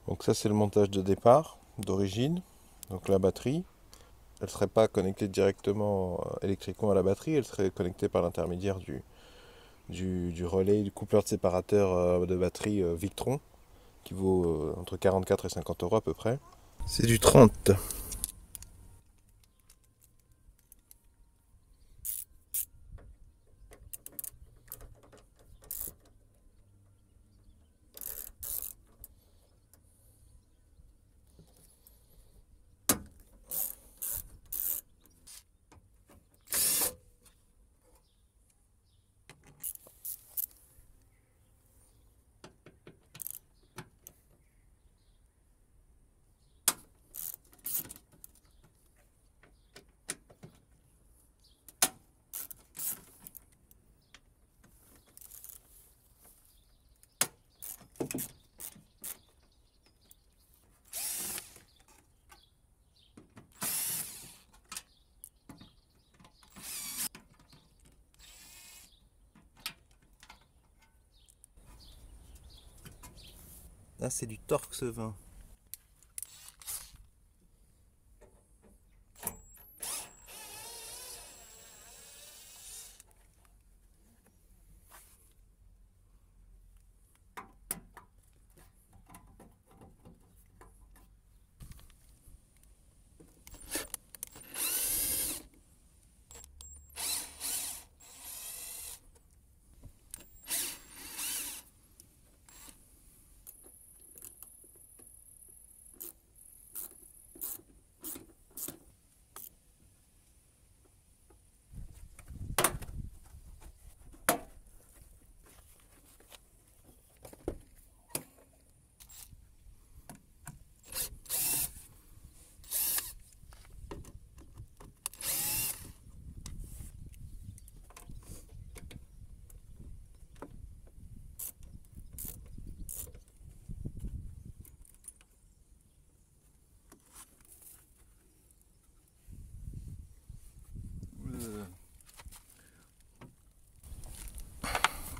Donc ça c'est le montage de départ, d'origine. Donc la batterie, elle ne serait pas connectée directement électriquement à la batterie, elle serait connectée par l'intermédiaire du relais, du coupleur de séparateur de batterie Victron, qui vaut entre 44 et 50 euros à peu près. C'est du 30. Là c'est du Torx 20.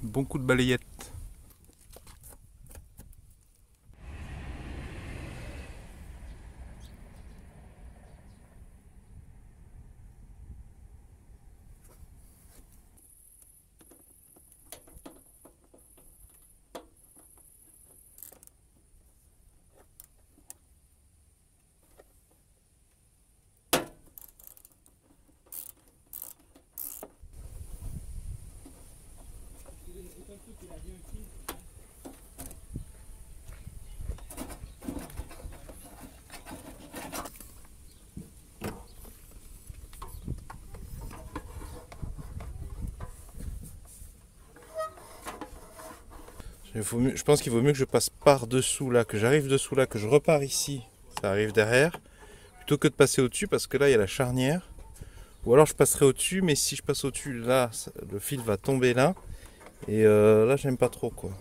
Bon coup de balayette. Je pense qu'il vaut mieux que je passe par-dessous là, que j'arrive dessous là, que je repars ici, ça arrive derrière, plutôt que de passer au-dessus parce que là il y a la charnière. Ou alors je passerai au-dessus, mais si je passe au-dessus là, le fil va tomber là. Et là j'aime pas trop quoi.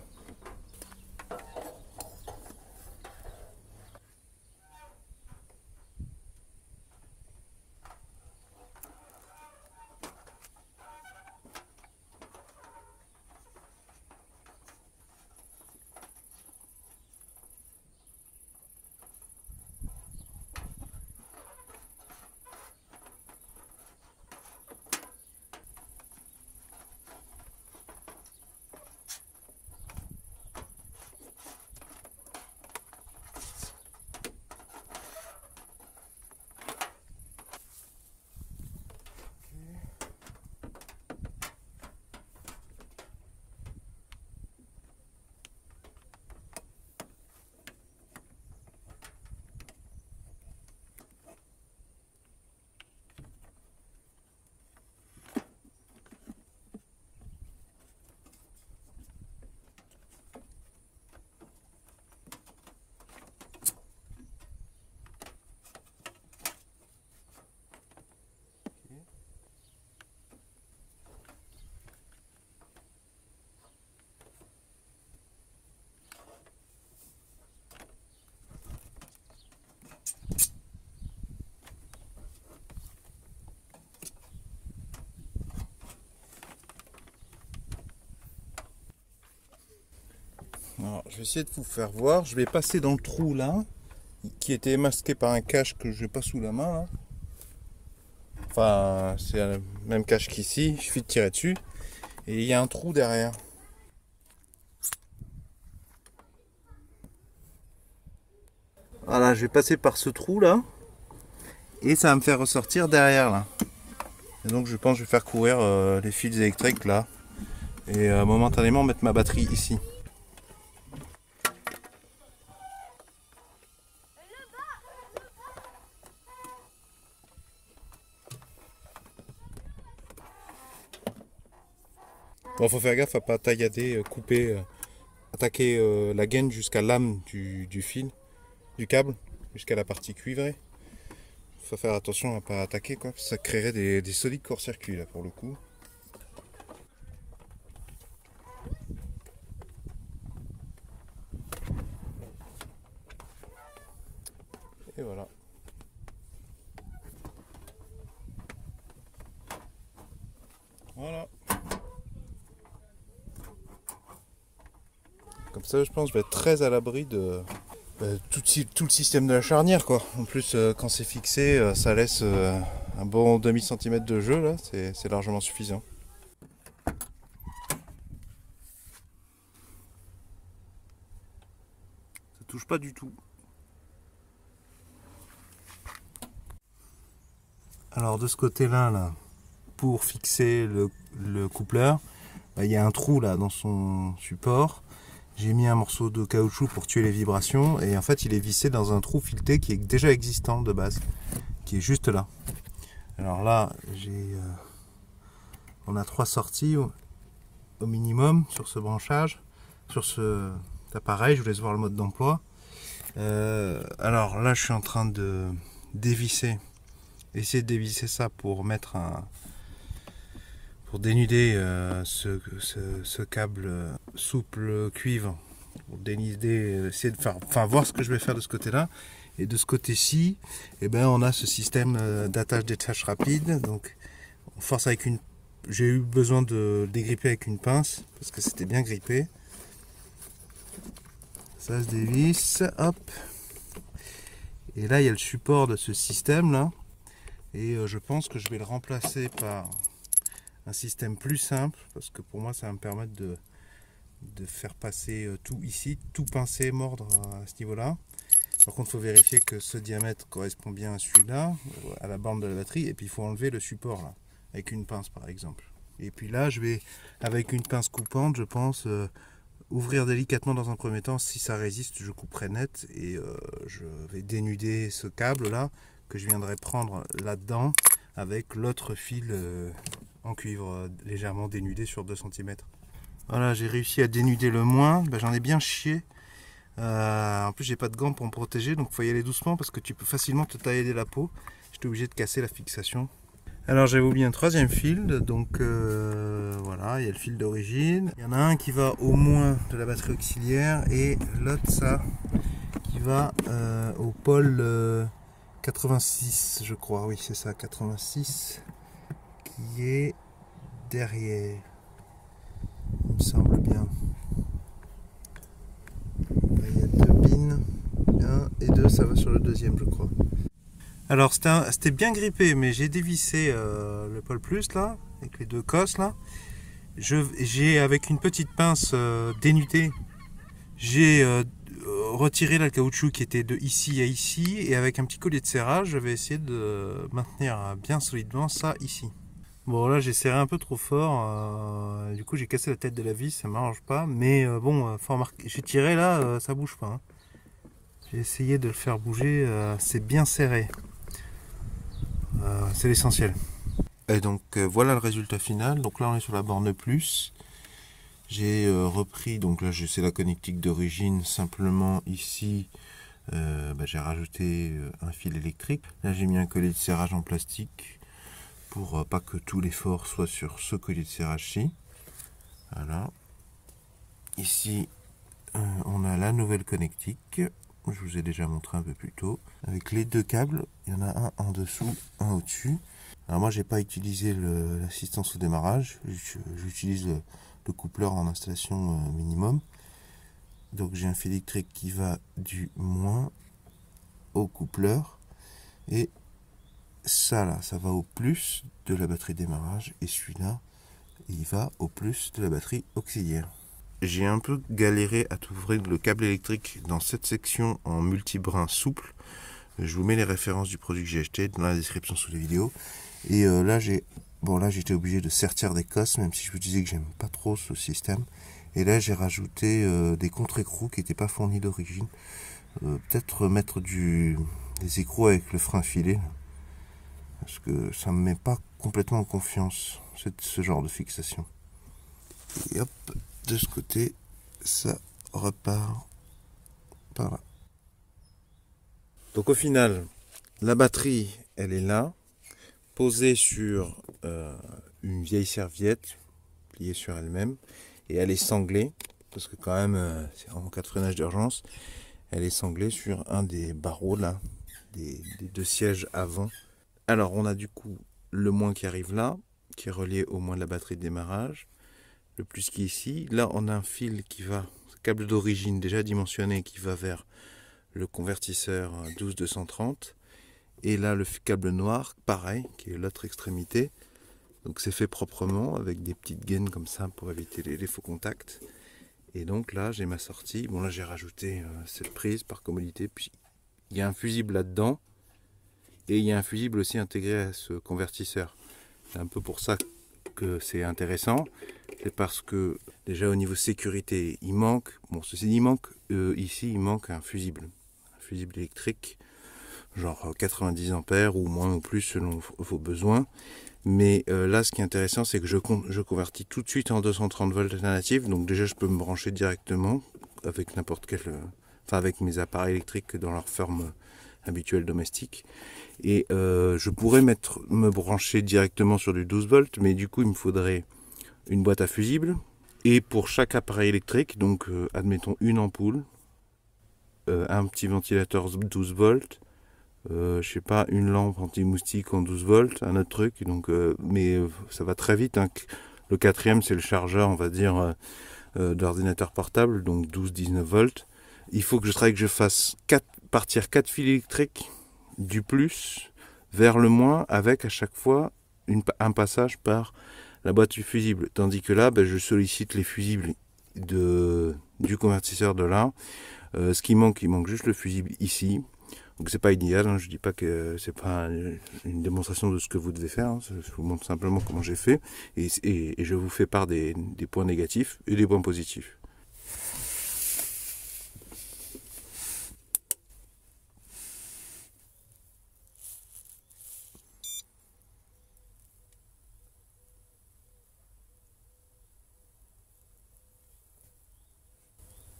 je vais essayer de vous faire voir. Je vais passer dans le trou là, qui était masqué par un cache que je n'ai pas sous la main là. Enfin, c'est le même cache qu'ici, il suffit de tirer dessus. Et il y a un trou derrière. Voilà, je vais passer par ce trou là. Et ça va me faire ressortir derrière là. Et donc je pense que je vais faire courir les fils électriques là. Et momentanément mettre ma batterie ici. Bon, faut faire gaffe à pas taillader, couper, attaquer la gaine jusqu'à l'âme du fil, du câble, jusqu'à la partie cuivrée. Faut faire attention à pas attaquer quoi, ça créerait des solides court-circuits là pour le coup. Et voilà. Voilà. Comme ça, je pense que je vais être très à l'abri de tout le système de la charnière, quoi. En plus, quand c'est fixé, ça laisse un bon demi-centimètre de jeu, là. C'est largement suffisant. Ça touche pas du tout. Alors, de ce côté-là, là, pour fixer le coupleur, il y a un trou là dans son support. J'ai mis un morceau de caoutchouc pour tuer les vibrations et en fait il est vissé dans un trou fileté qui est déjà existant de base, qui est juste là. Alors là, on a 3 sorties au minimum sur ce branchage, sur cet appareil. Je vous laisse voir le mode d'emploi. Alors là, je suis en train de dévisser, essayer de dévisser ça pour mettre pour dénuder ce câble souple cuivre, pour dénuder, essayer de faire, voir ce que je vais faire de ce côté-là. Et de ce côté-ci, eh ben, on a ce système d'attache-détache rapide. Donc, on force avec une. J'ai eu besoin de dégripper avec une pince parce que c'était bien grippé. Ça se dévisse, hop. Et là, il y a le support de ce système là. Et je pense que je vais le remplacer par un système plus simple parce que pour moi ça va me permettre de faire passer tout ici, tout pincer, mordre à ce niveau là. Par contre il faut vérifier que ce diamètre correspond bien à celui-là, à la borne de la batterie, et puis il faut enlever le support là, avec une pince par exemple. Et puis là je vais avec une pince coupante, je pense, ouvrir délicatement dans un premier temps. Si ça résiste, je couperai net et je vais dénuder ce câble là que je viendrai prendre là-dedans avec l'autre fil en cuivre légèrement dénudé sur 2 cm. Voilà, j'ai réussi à dénuder le moins. J'en ai bien chié. En plus, j'ai pas de gants pour me protéger, donc il faut y aller doucement parce que tu peux facilement te tailler la peau. J'étais obligé de casser la fixation. Alors j'avais oublié un 3e fil, donc voilà, il y a le fil d'origine. Il y en a un qui va au moins de la batterie auxiliaire et l'autre ça qui va au pôle 86, je crois, oui c'est ça, 86, qui est derrière, il me semble bien. Là, il y a 2 pins, 1 et 2, ça va sur le 2e je crois. Alors c'était bien grippé, mais j'ai dévissé le pôle plus là, avec les 2 cosses là. J'ai avec une petite pince dénudée, j'ai retiré le caoutchouc qui était de ici à ici, et avec un petit collier de serrage, je vais essayer de maintenir bien solidement ça ici. Bon là j'ai serré un peu trop fort, du coup j'ai cassé la tête de la vis, ça m'arrange pas, mais bon, faut remarquer, j'ai tiré là, ça bouge pas. Hein. J'ai essayé de le faire bouger, c'est bien serré. C'est l'essentiel. Et donc voilà le résultat final. Donc là on est sur la borne plus. J'ai repris, donc là c'est la connectique d'origine, simplement ici j'ai rajouté un fil électrique. Là j'ai mis un collier de serrage en plastique pour pas que tout l'effort soit sur ce collier de serrage-ci. Voilà. Ici on a la nouvelle connectique. Je vous ai déjà montré un peu plus tôt. Avec les 2 câbles, il y en a un en dessous, un au-dessus. Alors moi j'ai pas utilisé l'assistance au démarrage, j'utilise le coupleur en installation minimum. Donc j'ai un fil électrique qui va du moins au coupleur. Et ça là, ça va au plus de la batterie de démarrage. Et celui-là, il va au plus de la batterie auxiliaire. J'ai un peu galéré à ouvrir le câble électrique dans cette section en multibrin souple. Je vous mets les références du produit que j'ai acheté dans la description sous les vidéos. Et là j'étais obligé de sertir des cosses, même si je vous disais que j'aime pas trop ce système. Et là j'ai rajouté des contre-écrous qui n'étaient pas fournis d'origine. Peut-être mettre des écrous avec le frein filé, parce que ça me met pas complètement en confiance ce genre de fixation. Et hop, de ce côté, ça repart par là. Donc au final, la batterie, elle est là, posée sur une vieille serviette, pliée sur elle-même, et elle est sanglée, parce que quand même, c'est en cas de freinage d'urgence, elle est sanglée sur un des barreaux là, des deux sièges avant. Alors on a du coup le moins qui arrive là, qui est relié au moins de la batterie de démarrage, le plus qui est ici. Là on a un fil qui va, câble d'origine déjà dimensionné, qui va vers le convertisseur 12-230. Et là le câble noir, pareil, qui est l'autre extrémité. Donc c'est fait proprement avec des petites gaines comme ça pour éviter les faux contacts. Et donc là j'ai ma sortie. Bon là j'ai rajouté cette prise par commodité. Puis il y a un fusible là-dedans. Et il y a un fusible aussi intégré à ce convertisseur. C'est un peu pour ça que c'est intéressant. C'est parce que déjà au niveau sécurité, il manque. Bon, ceci dit, ici, il manque un fusible. Un fusible électrique, genre 90 ampères ou moins ou plus selon vos besoins. Mais là, ce qui est intéressant, c'est que je convertis tout de suite en 230 volts alternatifs. Donc déjà, je peux me brancher directement avec n'importe quel... enfin, avec mes appareils électriques dans leur forme habituelle domestique. Et je pourrais me brancher directement sur du 12 volts, mais du coup, il me faudrait une boîte à fusibles. Et pour chaque appareil électrique, donc admettons une ampoule, un petit ventilateur 12 volts, je sais pas, une lampe anti-moustique en 12 volts, un autre truc, donc, mais ça va très vite. Hein. Le quatrième, c'est le chargeur, on va dire, d'ordinateur portable, donc 12-19 volts. Il faut que je fasse partir 4 fils électriques du plus vers le moins, avec à chaque fois un passage par la boîte du fusible. Tandis que là, je sollicite les fusibles du convertisseur de là. Ce qui manque, il manque juste le fusible ici. Donc c'est pas idéal, hein. Je dis pas que c'est pas une démonstration de ce que vous devez faire, hein. Je vous montre simplement comment j'ai fait et je vous fais part des points négatifs et des points positifs.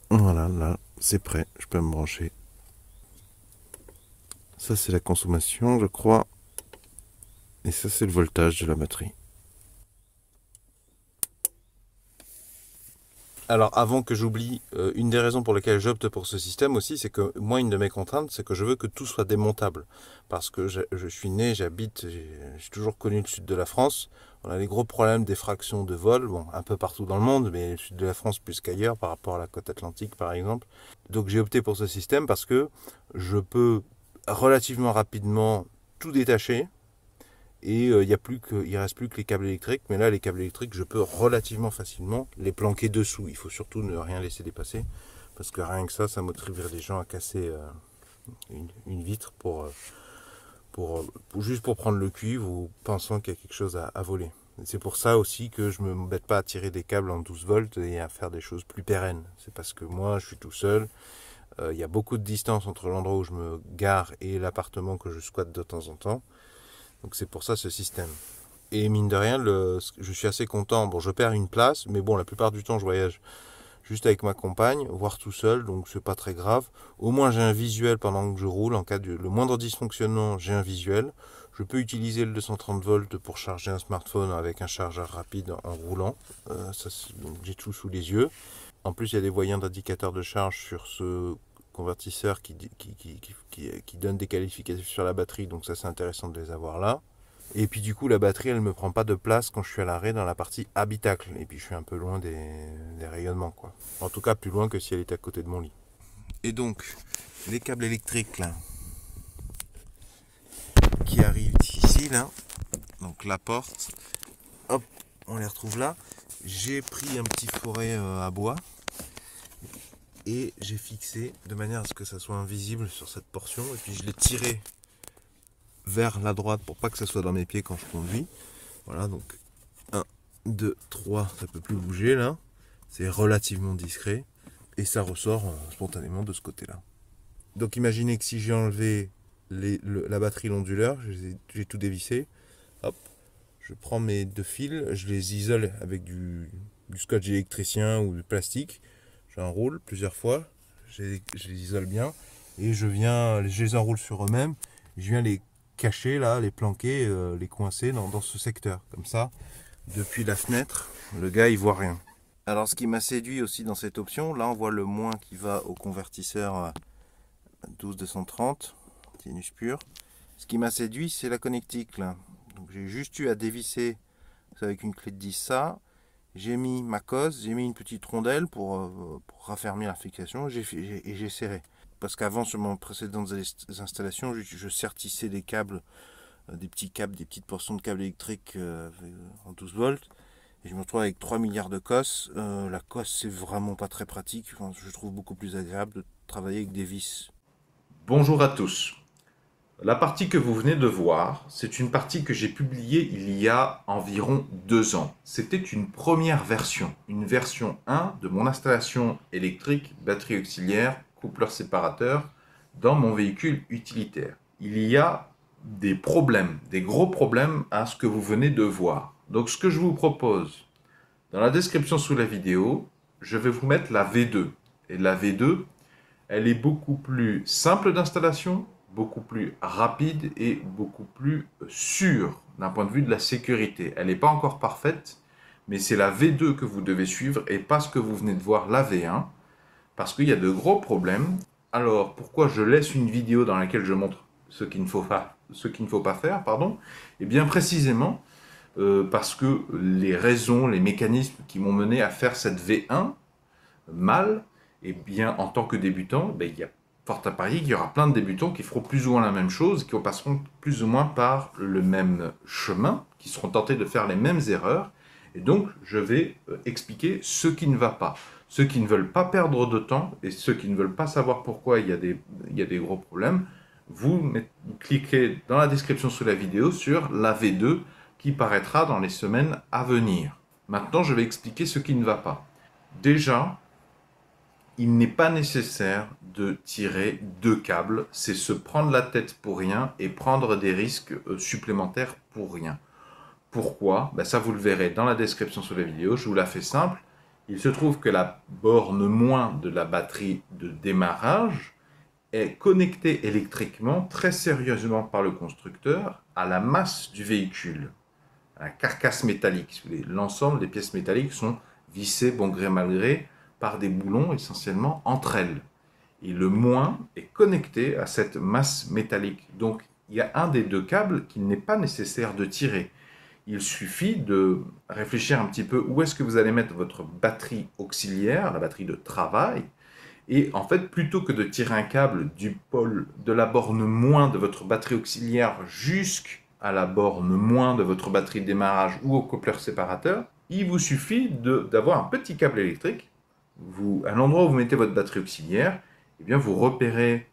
Voilà, là c'est prêt, je peux me brancher. Ça c'est la consommation, je crois, et ça c'est le voltage de la batterie. Alors avant que j'oublie, une des raisons pour lesquelles j'opte pour ce système aussi, c'est que moi, une de mes contraintes, c'est que je veux que tout soit démontable. Parce que je suis né, j'habite, j'ai toujours connu le sud de la France. On a des gros problèmes d'effraction de vol, bon, un peu partout dans le monde, mais le sud de la France plus qu'ailleurs par rapport à la côte atlantique par exemple. Donc j'ai opté pour ce système parce que je peux relativement rapidement tout détacher. Et il reste plus que les câbles électriques. Mais là, les câbles électriques, je peux relativement facilement les planquer dessous. Il faut surtout ne rien laisser dépasser. Parce que rien que ça motiverait des gens à casser une vitre juste pour prendre le cuivre ou pensant qu'il y a quelque chose à voler. C'est pour ça aussi que je ne m'embête pas à tirer des câbles en 12 volts et à faire des choses plus pérennes. C'est parce que moi, je suis tout seul. Il y a beaucoup de distance entre l'endroit où je me gare et l'appartement que je squatte de temps en temps. Donc c'est pour ça ce système. Et mine de rien, je suis assez content. Bon, je perds une place, mais bon, la plupart du temps, je voyage juste avec ma compagne, voire tout seul, donc c'est pas très grave. Au moins, j'ai un visuel pendant que je roule. En cas de le moindre dysfonctionnement, j'ai un visuel. Je peux utiliser le 230 volts pour charger un smartphone avec un chargeur rapide en roulant. J'ai tout sous les yeux. En plus, il y a des voyants d'indicateurs de charge sur ce convertisseur qui donne des qualificatifs sur la batterie, donc ça c'est intéressant de les avoir là. Et puis du coup, la batterie, elle ne me prend pas de place quand je suis à l'arrêt dans la partie habitacle. Et puis je suis un peu loin des rayonnements, quoi. En tout cas, plus loin que si elle était à côté de mon lit. Et donc, les câbles électriques, là, qui arrivent ici, là. Donc la porte, hop, on les retrouve là. J'ai pris un petit foret à bois et j'ai fixé de manière à ce que ça soit invisible sur cette portion. Et puis je l'ai tiré vers la droite pour pas que ça soit dans mes pieds quand je conduis. Voilà, donc 1, 2, 3, ça peut plus bouger là. C'est relativement discret et ça ressort spontanément de ce côté-là. Donc imaginez que si j'ai enlevé la batterie, l'onduleur, j'ai tout dévissé. Hop, je prends mes deux fils, je les isole avec du scotch électricien ou du plastique. J'enroule plusieurs fois, je les isole bien et je les enroule sur eux-mêmes. Je viens les cacher là, les planquer, les coincer dans ce secteur. Comme ça, depuis la fenêtre, le gars il voit rien. Alors ce qui m'a séduit aussi dans cette option, là on voit le moins qui va au convertisseur 12230, sinus pur. Ce qui m'a séduit, c'est la connectique là. Donc j'ai juste eu à dévisser avec une clé de 10 ça. J'ai mis ma cosse, j'ai mis une petite rondelle pour raffermir la fixation et j'ai serré. Parce qu'avant, sur mes précédentes installations, je sertissais des câbles, des petits câbles, des petites portions de câbles électriques en 12 volts. Et je me retrouve avec 3 milliards de cosses. La cosse, c'est vraiment pas très pratique. Enfin, je trouve beaucoup plus agréable de travailler avec des vis. Bonjour à tous. La partie que vous venez de voir, c'est une partie que j'ai publiée il y a environ 2 ans. C'était une première version, une version 1 de mon installation électrique, batterie auxiliaire, coupleur séparateur dans mon véhicule utilitaire. Il y a des problèmes, des gros problèmes à ce que vous venez de voir. Donc ce que je vous propose, dans la description sous la vidéo, je vais vous mettre la V2. Et la V2, elle est beaucoup plus simple d'installation, beaucoup plus rapide et beaucoup plus sûre d'un point de vue de la sécurité. Elle n'est pas encore parfaite, mais c'est la V2 que vous devez suivre et pas ce que vous venez de voir, la V1, parce qu'il y a de gros problèmes. Alors, pourquoi je laisse une vidéo dans laquelle je montre ce qu'il ne faut pas faire, pardon? Eh bien, précisément, parce que les raisons, les mécanismes qui m'ont mené à faire cette V1 mal, eh bien, en tant que débutant, ben, il y a fort à parier qu'il y aura plein de débutants qui feront plus ou moins la même chose, qui passeront plus ou moins par le même chemin, qui seront tentés de faire les mêmes erreurs. Et donc, je vais expliquer ce qui ne va pas. Ceux qui ne veulent pas perdre de temps et ceux qui ne veulent pas savoir pourquoi il y a des gros problèmes, vous cliquez dans la description sous la vidéo sur la V2 qui paraîtra dans les semaines à venir. Maintenant, je vais expliquer ce qui ne va pas. Déjà, il n'est pas nécessaire de tirer 2 câbles, c'est se prendre la tête pour rien et prendre des risques supplémentaires pour rien. Pourquoi? Ben ça, vous le verrez dans la description sous la vidéo, je vous la fais simple. Il se trouve que la borne moins de la batterie de démarrage est connectée électriquement très sérieusement par le constructeur à la masse du véhicule, à la carcasse métallique. L'ensemble des pièces métalliques sont vissées, bon gré mal gré, par des boulons essentiellement entre elles. Et le moins est connecté à cette masse métallique. Donc il y a un des 2 câbles qu'il n'est pas nécessaire de tirer. Il suffit de réfléchir un petit peu où est-ce que vous allez mettre votre batterie auxiliaire, la batterie de travail. Et en fait, plutôt que de tirer un câble du pôle de la borne moins de votre batterie auxiliaire jusqu'à la borne moins de votre batterie de démarrage ou au coupleur séparateur, il vous suffit d'avoir un petit câble électrique. À l'endroit où vous mettez votre batterie auxiliaire, eh bien vous repérez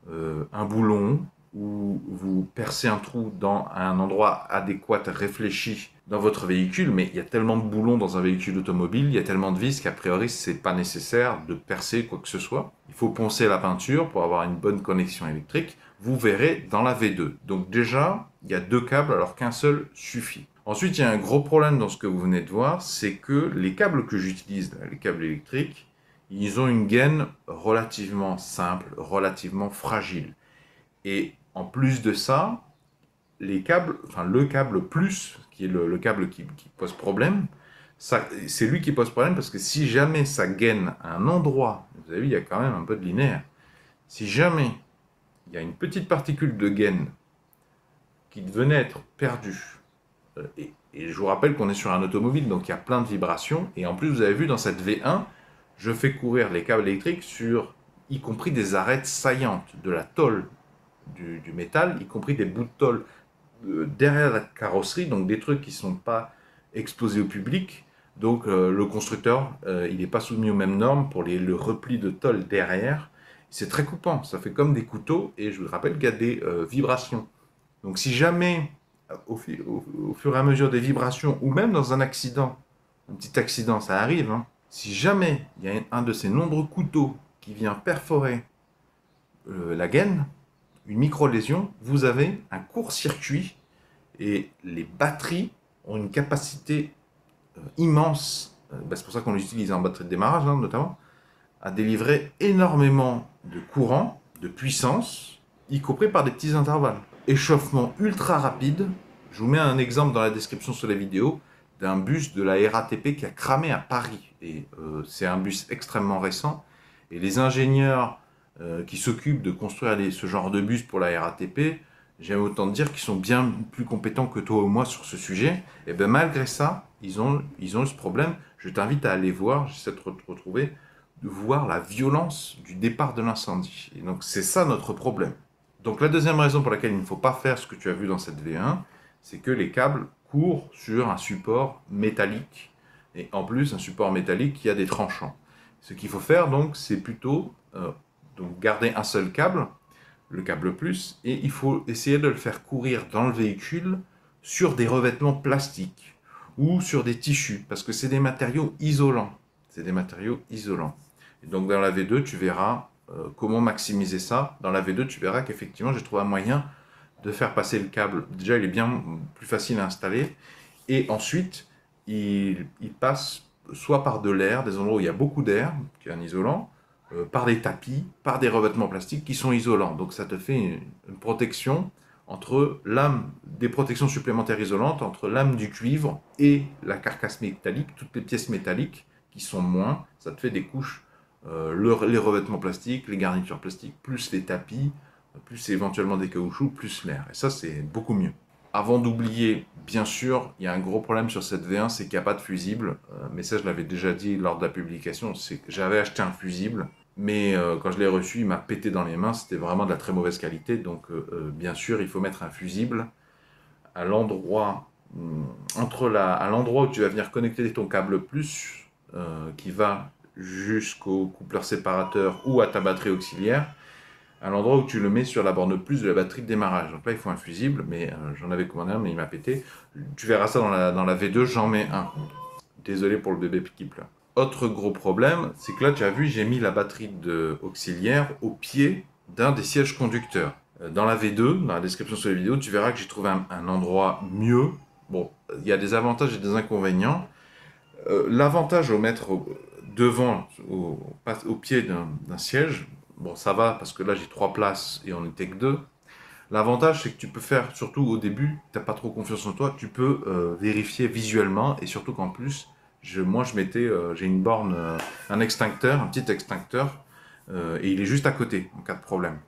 un boulon ou vous percez un trou dans un endroit adéquat, réfléchi dans votre véhicule, mais il y a tellement de boulons dans un véhicule automobile, il y a tellement de vis qu'a priori ce n'est pas nécessaire de percer quoi que ce soit. Il faut poncer la peinture pour avoir une bonne connexion électrique. Vous verrez dans la V2. Donc déjà, il y a 2 câbles alors qu'un seul suffit. Ensuite, il y a un gros problème dans ce que vous venez de voir, c'est que les câbles que j'utilise, les câbles électriques, ils ont une gaine relativement simple, relativement fragile. Et en plus de ça, les câbles, enfin le câble plus, qui est le câble qui pose problème, c'est lui qui pose problème parce que si jamais ça gaine à un endroit, vous avez vu, il y a quand même un peu de linéaire, si jamais il y a une petite particule de gaine qui devenait être perdu. Et je vous rappelle qu'on est sur un automobile, donc il y a plein de vibrations. Et en plus, vous avez vu dans cette V1, je fais courir les câbles électriques sur, y compris des arêtes saillantes, de la tôle du métal, y compris des bouts de tôle derrière la carrosserie, donc des trucs qui ne sont pas exposés au public. Donc le constructeur, il n'est pas soumis aux mêmes normes pour le repli de tôle derrière. C'est très coupant, ça fait comme des couteaux, et je vous rappelle qu'il y a des vibrations. Donc si jamais, au fur et à mesure des vibrations, ou même dans un accident, un petit accident, ça arrive, hein, si jamais il y a un de ces nombreux couteaux qui vient perforer la gaine, une micro-lésion, vous avez un court-circuit, et les batteries ont une capacité immense, c'est pour ça qu'on l'utilise en batterie de démarrage, hein, notamment, à délivrer énormément de courant, de puissance, y compris par des petits intervalles. Échauffement ultra rapide. Je vous mets un exemple dans la description sur la vidéo d'un bus de la RATP qui a cramé à Paris. Et c'est un bus extrêmement récent. Et les ingénieurs qui s'occupent de construire ce genre de bus pour la RATP, j'aime autant dire qu'ils sont bien plus compétents que toi ou moi sur ce sujet. Et bien malgré ça, ils ont eu ce problème. Je t'invite à aller voir, j'essaie de retrouver, de voir la violence du départ de l'incendie. Et donc c'est ça notre problème. Donc la deuxième raison pour laquelle il ne faut pas faire ce que tu as vu dans cette V1, c'est que les câbles courent sur un support métallique. Et en plus, un support métallique qui a des tranchants. Ce qu'il faut faire donc, c'est plutôt donc garder un seul câble, le câble plus, et il faut essayer de le faire courir dans le véhicule sur des revêtements plastiques ou sur des tissus, parce que c'est des matériaux isolants. C'est des matériaux isolants. Et donc dans la V2, tu verras comment maximiser ça. Dans la V2, tu verras qu'effectivement, j'ai trouvé un moyen de faire passer le câble. Déjà, il est bien plus facile à installer. Et ensuite, il passe soit par de l'air, des endroits où il y a beaucoup d'air, qui est un isolant, par des tapis, par des revêtements plastiques qui sont isolants. Donc ça te fait une protection entre des protections supplémentaires isolantes entre l'âme du cuivre et la carcasse métallique, toutes les pièces métalliques qui sont moins. Ça te fait des couches, les revêtements plastiques, les garnitures plastiques, plus les tapis, plus éventuellement des caoutchoucs, plus l'air. Et ça, c'est beaucoup mieux. Avant d'oublier, bien sûr, il y a un gros problème sur cette V1, c'est qu'il n'y a pas de fusible. Mais ça, je l'avais déjà dit lors de la publication, c'est que j'avais acheté un fusible, mais quand je l'ai reçu, il m'a pété dans les mains, c'était vraiment de la très mauvaise qualité. Donc, bien sûr, il faut mettre un fusible à l'endroit à l'endroit où tu vas venir connecter ton câble plus, qui va jusqu'au coupleur séparateur ou à ta batterie auxiliaire, à l'endroit où tu le mets sur la borne plus de la batterie de démarrage. Donc là, il faut un fusible, mais j'en avais commandé un, mais il m'a pété. Tu verras ça dans la V2, j'en mets un. Désolé pour le bébé qui pleure. Autre gros problème, c'est que là, tu as vu, j'ai mis la batterie auxiliaire au pied d'un des sièges conducteurs. Dans la V2, dans la description sur la vidéo, tu verras que j'ai trouvé un endroit mieux. Bon, il y a des avantages et des inconvénients. L'avantage au mettre devant, au pied d'un siège, bon, ça va parce que là j'ai 3 places et on n'était que 2. L'avantage, c'est que tu peux faire, surtout au début, tu n'as pas trop confiance en toi, tu peux vérifier visuellement et surtout qu'en plus, moi je mettais, j'ai une borne, un extincteur, un petit extincteur, et il est juste à côté en cas de problème.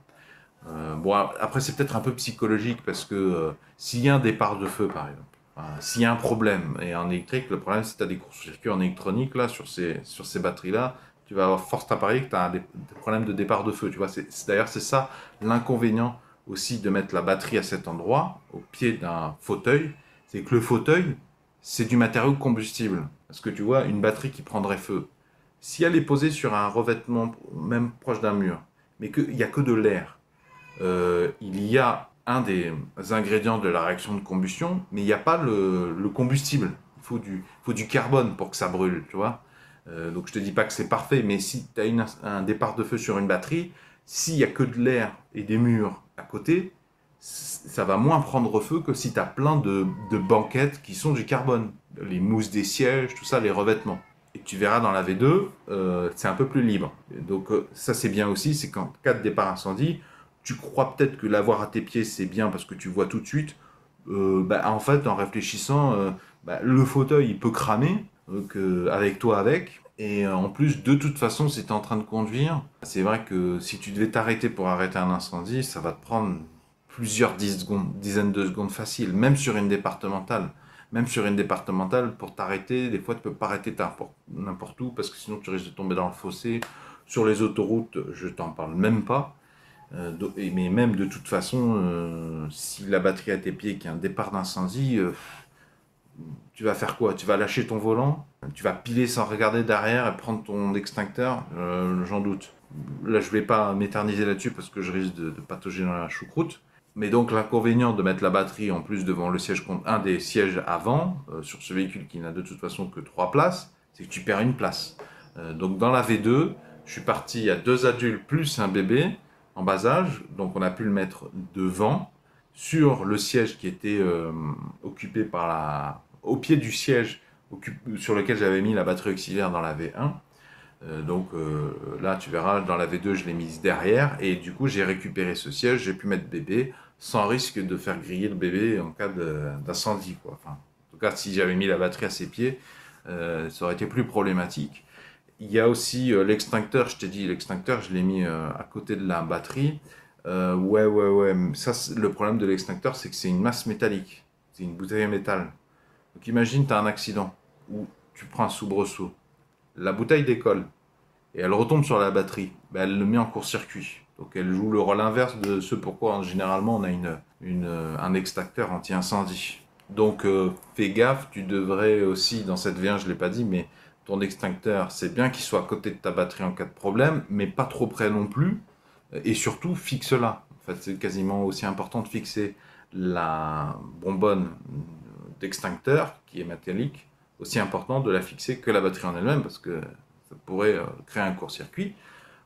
Bon, après c'est peut-être un peu psychologique parce que s'il y a un départ de feu par exemple, s'il y a un problème, et en électrique, le problème c'est que tu as des courts-circuits en électronique là, sur ces batteries-là, tu vas avoir force à parier que tu as des problèmes de départ de feu. Tu vois, d'ailleurs c'est ça l'inconvénient aussi de mettre la batterie à cet endroit, au pied d'un fauteuil, c'est que le fauteuil, c'est du matériau combustible. Parce que tu vois, une batterie qui prendrait feu, si elle est posée sur un revêtement, même proche d'un mur, mais qu'il n'y a que de l'air, il y a un des ingrédients de la réaction de combustion, mais il n'y a pas le combustible. Il faut du carbone pour que ça brûle, tu vois. Donc je te dis pas que c'est parfait, mais si tu as un départ de feu sur une batterie, s'il n'y a que de l'air et des murs à côté, ça va moins prendre feu que si tu as plein de banquettes qui sont du carbone. Les mousses des sièges, tout ça, les revêtements. Et tu verras dans la V2, c'est un peu plus libre. Donc ça c'est bien aussi, c'est qu'en cas de départ incendie, tu crois peut-être que l'avoir à tes pieds c'est bien parce que tu vois tout de suite. En fait, en réfléchissant, le fauteuil il peut cramer, donc, avec toi avec. Et en plus, de toute façon, si tu es en train de conduire, c'est vrai que si tu devais t'arrêter pour arrêter un incendie, ça va te prendre plusieurs dizaines de secondes faciles, même sur une départementale. Même sur une départementale, pour t'arrêter, des fois tu peux pas arrêter n'importe où, parce que sinon tu risques de tomber dans le fossé. Sur les autoroutes, je t'en parle même pas. Mais même de toute façon, si la batterie à tes pieds, qu'il y a un départ d'incendie, tu vas faire quoi? Tu vas lâcher ton volant? Tu vas piler sans regarder derrière et prendre ton extincteur? J'en doute. Là, je vais pas m'éterniser là-dessus parce que je risque de patauger dans la choucroute. Mais donc, l'inconvénient de mettre la batterie en plus devant le siège, un des sièges avant, sur ce véhicule qui n'a de toute façon que 3 places, c'est que tu perds une place. Donc, dans la V2, je suis parti, il y a 2 adultes plus un bébé en bas âge, donc on a pu le mettre devant, sur le siège qui était occupé au pied du siège sur lequel j'avais mis la batterie auxiliaire dans la V1. Là, tu verras, dans la V2, je l'ai mise derrière, et du coup, j'ai récupéré ce siège, j'ai pu mettre bébé, sans risque de faire griller le bébé en cas d'incendie, quoi. Enfin, en tout cas, si j'avais mis la batterie à ses pieds, ça aurait été plus problématique. Il y a aussi l'extincteur, je t'ai dit, l'extincteur, je l'ai mis à côté de la batterie. Ouais. Ça, le problème de l'extincteur, c'est que c'est une masse métallique. C'est une bouteille en métal. Donc imagine, tu as un accident où tu prends un soubresaut. La bouteille décolle et elle retombe sur la batterie. Ben, elle le met en court-circuit. Donc elle joue le rôle inverse de ce pourquoi généralement on a un extincteur anti-incendie. Donc fais gaffe, tu devrais aussi, dans cette V1, je ne l'ai pas dit, mais ton extincteur, c'est bien qu'il soit à côté de ta batterie en cas de problème, mais pas trop près non plus. Et surtout, fixe-la. En fait, c'est quasiment aussi important de fixer la bonbonne d'extincteur, qui est métallique, aussi important de la fixer que la batterie en elle-même, parce que ça pourrait créer un court-circuit.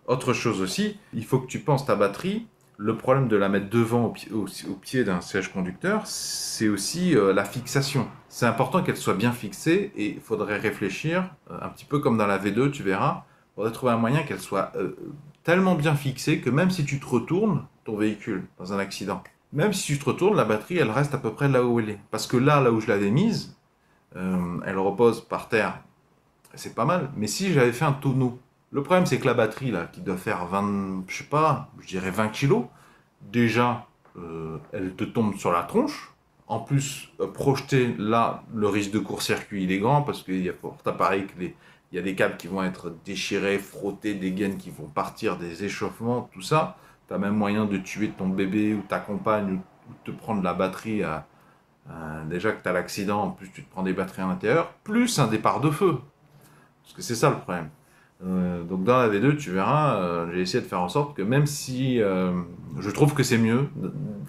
Autre chose aussi, il faut que tu penses ta batterie. Le problème de la mettre devant au pied d'un siège conducteur, c'est aussi la fixation. C'est important qu'elle soit bien fixée et il faudrait réfléchir, un petit peu comme dans la V2, tu verras, il faudrait trouver un moyen qu'elle soit tellement bien fixée que même si tu te retournes, ton véhicule, dans un accident, même si tu te retournes, la batterie, elle reste à peu près là où elle est. Parce que là où je l'avais mise, elle repose par terre, c'est pas mal. Mais si j'avais fait un tonneau, le problème c'est que la batterie, là, qui doit faire 20, je sais pas, je dirais 20 kilos, déjà, elle te tombe sur la tronche. En plus, projeter là, le risque de court-circuit, il est grand parce qu'il y a fort à parier il y a des câbles qui vont être déchirés, frottés, des gaines qui vont partir, des échauffements, tout ça. Tu as même moyen de tuer ton bébé ou ta compagne ou de te prendre la batterie déjà que tu as l'accident, en plus tu te prends des batteries à l'intérieur, plus un départ de feu. Parce que c'est ça le problème. Donc dans la V2, tu verras, j'ai essayé de faire en sorte que même si je trouve que c'est mieux,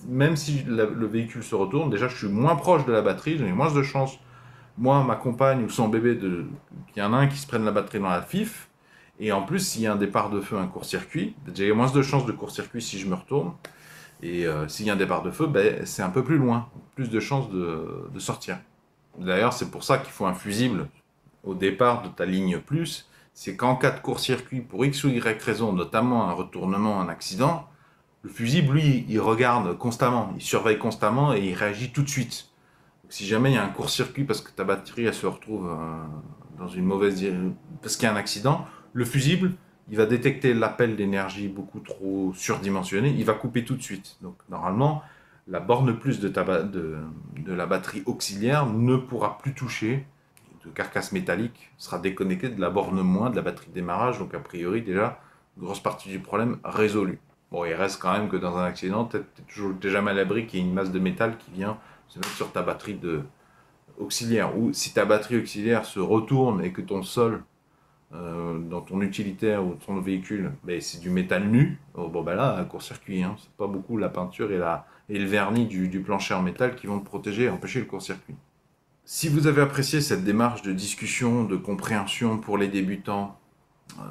même si le véhicule se retourne, déjà je suis moins proche de la batterie, j'ai moins de chance, moi, ma compagne ou son bébé, qu'il y en a un qui se prenne la batterie dans la FIF, et en plus s'il y a un départ de feu, un court-circuit, j'ai moins de chances de court-circuit si je me retourne, et s'il y a un départ de feu, ben, c'est un peu plus loin, plus de chances de sortir. D'ailleurs, c'est pour ça qu'il faut un fusible au départ de ta ligne plus, c'est qu'en cas de court-circuit, pour X ou Y raison, notamment un retournement, un accident, le fusible, lui, il regarde constamment, il surveille constamment et il réagit tout de suite. Donc, si jamais il y a un court-circuit parce que ta batterie, elle se retrouve dans une mauvaise... parce qu'il y a un accident, le fusible, il va détecter l'appel d'énergie beaucoup trop surdimensionné, il va couper tout de suite. Donc normalement, la borne plus de la batterie auxiliaire ne pourra plus toucher de carcasse métallique, sera déconnectée de la borne moins de la batterie de démarrage, donc a priori déjà, une grosse partie du problème résolue. Bon, il reste quand même que dans un accident, t'es jamais à l'abri qu'il y ait une masse de métal qui vient se mettre sur ta batterie auxiliaire. Ou si ta batterie auxiliaire se retourne et que ton sol dans ton utilitaire ou ton véhicule, ben, c'est du métal nu, bon ben là, un court-circuit, hein, c'est pas beaucoup la peinture et le vernis du plancher en métal qui vont te protéger et empêcher le court-circuit. Si vous avez apprécié cette démarche de discussion, de compréhension pour les débutants,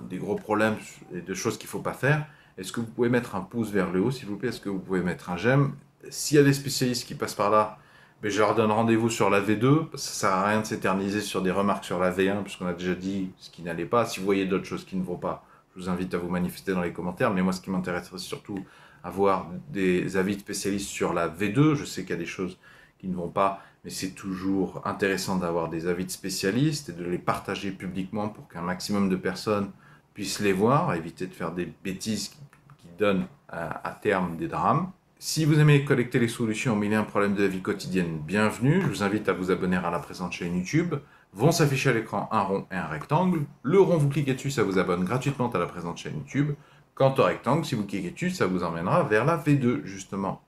des gros problèmes et de choses qu'il ne faut pas faire, est-ce que vous pouvez mettre un pouce vers le haut, s'il vous plaît? Est-ce que vous pouvez mettre un j'aime? S'il y a des spécialistes qui passent par là, ben je leur donne rendez-vous sur la V2, parce que ça ne sert à rien de s'éterniser sur des remarques sur la V1, puisqu'on a déjà dit ce qui n'allait pas. Si vous voyez d'autres choses qui ne vont pas, je vous invite à vous manifester dans les commentaires, mais moi ce qui m'intéresserait surtout, avoir des avis de spécialistes sur la V2. Je sais qu'il y a des choses qui ne vont pas, mais c'est toujours intéressant d'avoir des avis de spécialistes et de les partager publiquement pour qu'un maximum de personnes puissent les voir, éviter de faire des bêtises qui donnent à terme des drames. Si vous aimez collecter les solutions aux mille et un problèmes de la vie quotidienne, bienvenue. Je vous invite à vous abonner à la présente chaîne YouTube. Vont s'afficher à l'écran un rond et un rectangle. Le rond, vous cliquez dessus, ça vous abonne gratuitement à la présente chaîne YouTube. Quant au rectangle, si vous cliquez dessus, ça vous emmènera vers la V2, justement.